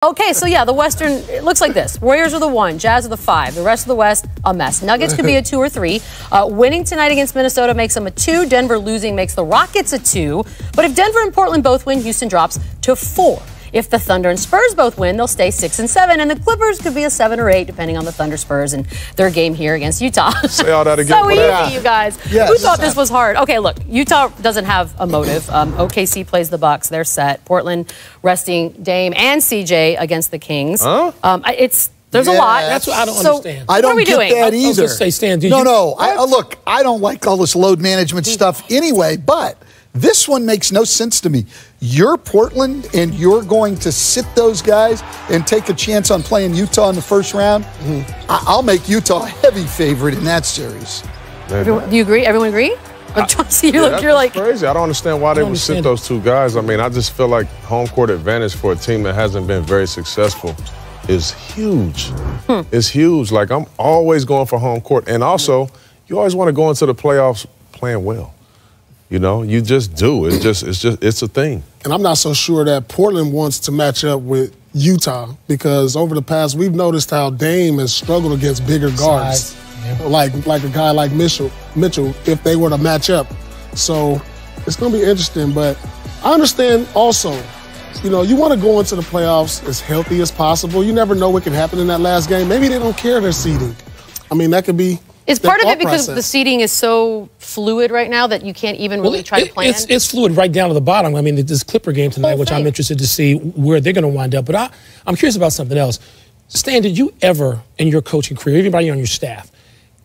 Okay, so yeah, the Western, it looks like this. Warriors are the 1, Jazz are the 5. The rest of the West, a mess. Nuggets could be a 2 or 3. Winning tonight against Minnesota makes them a 2. Denver losing makes the Rockets a 2. But if Denver and Portland both win, Houston drops to 4. If the Thunder and Spurs both win, they'll stay 6 and 7. And the Clippers could be a 7 or 8, depending on the Thunder Spurs and their game here against Utah. Say all that again. So easy, you guys. Yes. Who thought this was hard? Okay, look, Utah doesn't have a motive. OKC plays the Bucks. They're set. Portland resting Dame and CJ against the Kings. Huh? There's a lot. That's what I don't understand. I don't what are we get doing? that I was either. gonna say, Stan, No. Look, I don't like all this load management stuff anyway, but this one makes no sense to me. You're Portland, and you're going to sit those guys and take a chance on playing Utah in the first round? I'll make Utah a heavy favorite in that series. Do you agree? Everyone agree? You're like crazy. I don't understand why they would sit those two guys. I mean, I just feel like home court advantage for a team that hasn't been very successful is huge. It's huge. Like, I'm always going for home court. And also, you always want to go into the playoffs playing well. You know, you just do. It's a thing. And I'm not so sure that Portland wants to match up with Utah because over the past, we've noticed how Dame has struggled against bigger guards, like a guy like Mitchell, if they were to match up. So it's going to be interesting. But I understand also, you know, you want to go into the playoffs as healthy as possible. You never know what can happen in that last game. Maybe they don't care their seeding. I mean, that could be. Is part of it because the seeding is so fluid right now that you can't even really try to plan? It's fluid right down to the bottom. I mean, this Clipper game tonight, which I'm interested to see where they're going to wind up. But I'm curious about something else. Stan, did you ever, in your coaching career, anybody on your staff,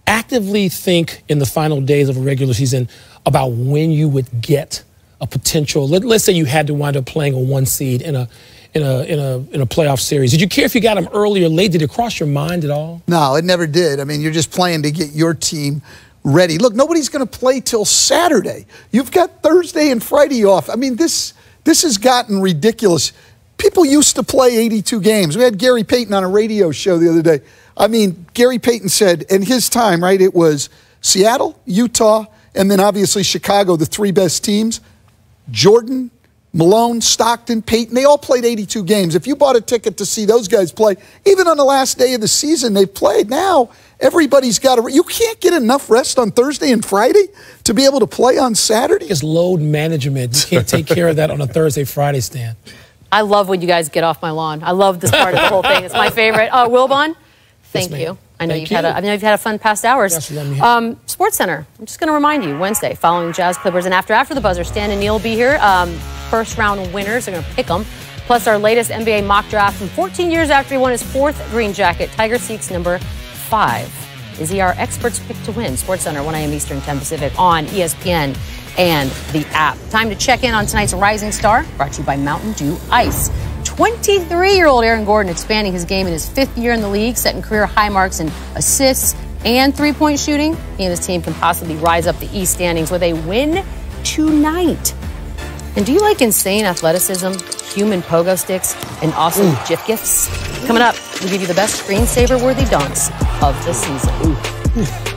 actively think in the final days of a regular season about when you would get a potential, let's say you had to wind up playing a 1 seed in a playoff series? Did you care if you got them early or late? Did it cross your mind at all? No, it never did. I mean, you're just playing to get your team ready. Look, nobody's going to play till Saturday. You've got Thursday and Friday off. I mean, this has gotten ridiculous. People used to play 82 games. We had Gary Payton on a radio show the other day. I mean, Gary Payton said, in his time, right, it was Seattle, Utah, and then obviously Chicago, the 3 best teams. Jordan, Malone, Stockton, Payton, they all played 82 games. If you bought a ticket to see those guys play, even on the last day of the season, they've played. Now, everybody's got to – you can't get enough rest on Thursday and Friday to be able to play on Saturday? It's load management. You can't take care of that on a Thursday, Friday, Stan. I love when you guys get off my lawn. I love this part of the whole thing. It's my favorite. Wilbon, thank you. I know you've had a fun past hours. Sports Center. I'm just going to remind you, Wednesday, following Jazz Clippers, and after the buzzer, Stan and Neil will be here. First round winners are going to pick them. Plus our latest NBA mock draft from 14 years after he won his 4th green jacket. Tiger Seeks number 5. Is he our expert's pick to win? Sports Center, 1 a.m. Eastern, 10 Pacific on ESPN and the app. Time to check in on tonight's Rising Star, brought to you by Mountain Dew Ice. 23-year-old Aaron Gordon expanding his game in his 5th year in the league, setting career high marks in assists and 3-point shooting. He and his team can possibly rise up the East standings with a win tonight. And do you like insane athleticism, human pogo sticks, and awesome GIF gifts? Coming up, we'll give you the best screensaver-worthy dunks of the season.